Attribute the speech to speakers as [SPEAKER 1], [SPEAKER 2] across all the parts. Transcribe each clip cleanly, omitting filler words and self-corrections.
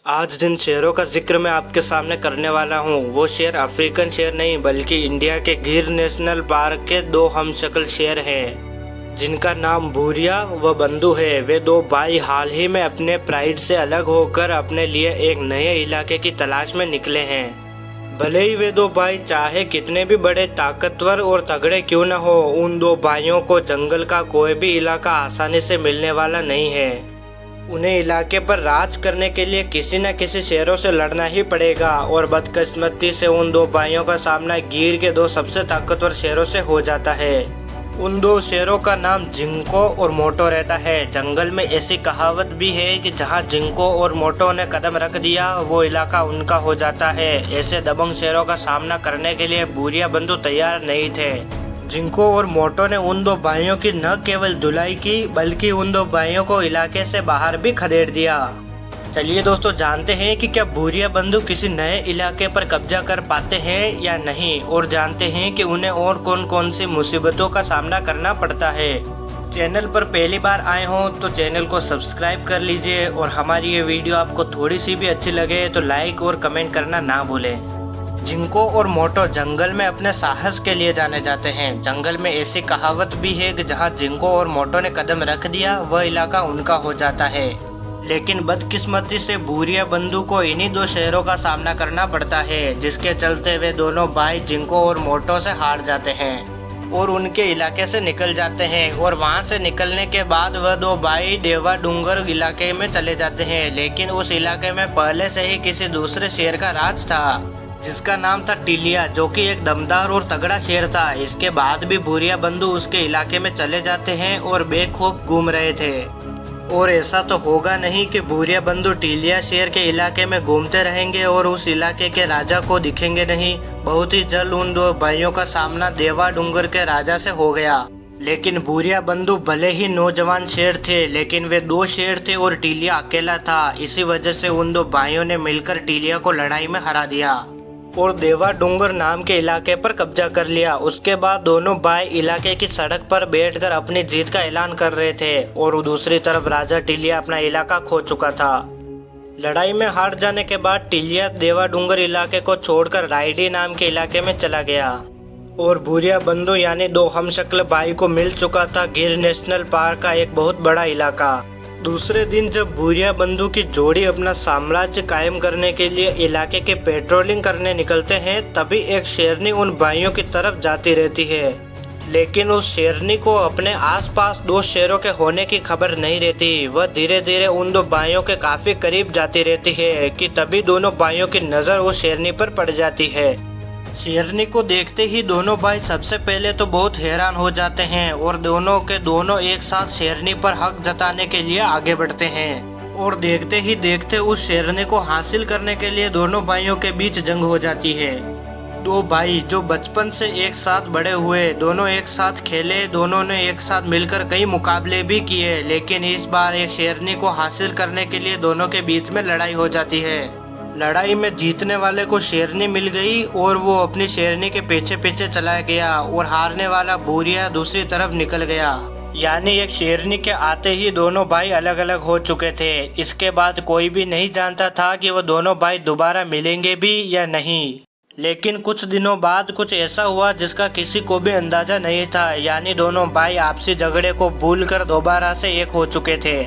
[SPEAKER 1] आज जिन शेरों का जिक्र मैं आपके सामने करने वाला हूँ वो शेर अफ्रीकन शेर नहीं बल्कि इंडिया के गिर नेशनल पार्क के दो हमशक्ल शेर हैं जिनका नाम भूरिया व बंधु है। वे दो भाई हाल ही में अपने प्राइड से अलग होकर अपने लिए एक नए इलाके की तलाश में निकले हैं। भले ही वे दो भाई चाहे कितने भी बड़े ताकतवर और तगड़े क्यों न हो, उन दो भाइयों को जंगल का कोई भी इलाका आसानी से मिलने वाला नहीं है। उन्हें इलाके पर राज करने के लिए किसी न किसी शेरों से लड़ना ही पड़ेगा और बदकिस्मती से उन दो भाइयों का सामना गिर के दो सबसे ताकतवर शेरों से हो जाता है। उन दो शेरों का नाम जिंको और मोटो रहता है। जंगल में ऐसी कहावत भी है कि जहां जिंको और मोटो ने कदम रख दिया वो इलाका उनका हो जाता है। ऐसे दबंग शेरों का सामना करने के लिए भूरिया बंधु तैयार नहीं थे। जिंको और मोटो ने उन दो भाइयों की न केवल धुलाई की बल्कि उन दो भाइयों को इलाके से बाहर भी खदेड़ दिया। चलिए दोस्तों, जानते हैं कि क्या भूरिया बंधु किसी नए इलाके पर कब्जा कर पाते हैं या नहीं, और जानते हैं कि उन्हें और कौन कौन सी मुसीबतों का सामना करना पड़ता है। चैनल पर पहली बार आए हों तो चैनल को सब्सक्राइब कर लीजिए और हमारी ये वीडियो आपको थोड़ी सी भी अच्छी लगे तो लाइक और कमेंट करना ना भूलें। जिंको और मोटो जंगल में अपने साहस के लिए जाने जाते हैं। जंगल में ऐसी कहावत भी है कि जहां जिंको और मोटो ने कदम रख दिया वह इलाका उनका हो जाता है। लेकिन बदकिस्मती से भूरिया बंधु को इन्हीं दो शहरों का सामना करना पड़ता है, जिसके चलते वे दोनों भाई जिंको और मोटो से हार जाते हैं और उनके इलाके से निकल जाते हैं। और वहां से निकलने के बाद वह दो भाई देवा डूंगर इलाके में चले जाते हैं। लेकिन उस इलाके में पहले से ही किसी दूसरे शेर का राज था जिसका नाम था टिलिया, जो कि एक दमदार और तगड़ा शेर था। इसके बाद भी भूरिया बंधु उसके इलाके में चले जाते हैं और बेखौफ घूम रहे थे। और ऐसा तो होगा नहीं कि भूरिया बंधु टिलिया शेर के इलाके में घूमते रहेंगे और उस इलाके के राजा को दिखेंगे नहीं। बहुत ही जल्द उन दो भाइयों का सामना देवा डूंगर के राजा से हो गया। लेकिन भूरिया बंधु भले ही नौजवान शेर थे, लेकिन वे दो शेर थे और टिलिया अकेला था। इसी वजह से उन दो भाइयों ने मिलकर टिलिया को लड़ाई में हरा दिया और देवा डूंगर नाम के इलाके पर कब्जा कर लिया। उसके बाद दोनों भाई इलाके की सड़क पर बैठकर अपनी जीत का ऐलान कर रहे थे और दूसरी तरफ राजा टिलिया अपना इलाका खो चुका था। लड़ाई में हार जाने के बाद टिलिया देवा डूंगर इलाके को छोड़कर रायडी नाम के इलाके में चला गया और भूरिया बंधु यानी दो हमशक्ल भाई को मिल चुका था गिर नेशनल पार्क का एक बहुत बड़ा इलाका। दूसरे दिन जब भूरिया बंधु की जोड़ी अपना साम्राज्य कायम करने के लिए इलाके के पेट्रोलिंग करने निकलते हैं, तभी एक शेरनी उन भाइयों की तरफ जाती रहती है। लेकिन उस शेरनी को अपने आसपास दो शेरों के होने की खबर नहीं रहती। वह धीरे धीरे उन दो भाइयों के काफी करीब जाती रहती है कि तभी दोनों भाइयों की नजर उस शेरनी पर पड़ जाती है। शेरनी को देखते ही दोनों भाई सबसे पहले तो बहुत हैरान हो जाते हैं और दोनों के दोनों एक साथ शेरनी पर हक जताने के लिए आगे बढ़ते हैं। और देखते ही देखते उस शेरनी को हासिल करने के लिए दोनों भाइयों के बीच जंग हो जाती है। दो भाई जो बचपन से एक साथ बड़े हुए, दोनों एक साथ खेले, दोनों ने एक साथ मिलकर कई मुकाबले भी किए, लेकिन इस बार एक शेरनी को हासिल करने के लिए दोनों के बीच में लड़ाई हो जाती है। लड़ाई में जीतने वाले को शेरनी मिल गई और वो अपनी शेरनी के पीछे पीछे चला गया और हारने वाला भूरिया दूसरी तरफ निकल गया। यानी एक शेरनी के आते ही दोनों भाई अलग अलग हो चुके थे। इसके बाद कोई भी नहीं जानता था कि वो दोनों भाई दोबारा मिलेंगे भी या नहीं। लेकिन कुछ दिनों बाद कुछ ऐसा हुआ जिसका किसी को भी अंदाजा नहीं था। यानी दोनों भाई आपसी झगड़े को भूलकर दोबारा से एक हो चुके थे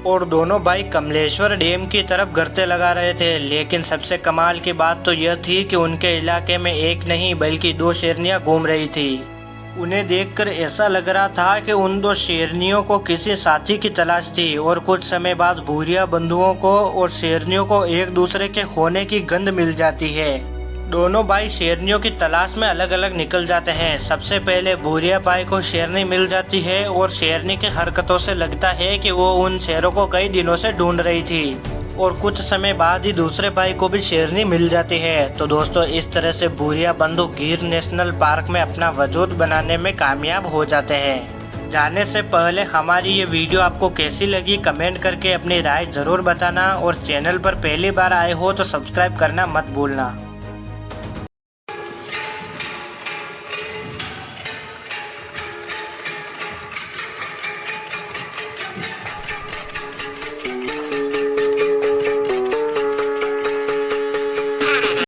[SPEAKER 1] और दोनों भाई कमलेश्वर डैम की तरफ गर्ते लगा रहे थे। लेकिन सबसे कमाल की बात तो यह थी कि उनके इलाके में एक नहीं बल्कि दो शेरनियां घूम रही थी। उन्हें देखकर ऐसा लग रहा था कि उन दो शेरनियों को किसी साथी की तलाश थी। और कुछ समय बाद भूरिया बंधुओं को और शेरनियों को एक दूसरे के होने की गंध मिल जाती है। दोनों भाई शेरनियों की तलाश में अलग अलग निकल जाते हैं। सबसे पहले भूरिया भाई को शेरनी मिल जाती है और शेरनी की हरकतों से लगता है कि वो उन शेरों को कई दिनों से ढूंढ रही थी। और कुछ समय बाद ही दूसरे भाई को भी शेरनी मिल जाती है। तो दोस्तों, इस तरह से भूरिया बंधु गिर नेशनल पार्क में अपना वजूद बनाने में कामयाब हो जाते हैं। जाने से पहले हमारी ये वीडियो आपको कैसी लगी कमेंट करके अपनी राय जरूर बताना और चैनल पर पहली बार आए हो तो सब्सक्राइब करना मत भूलना।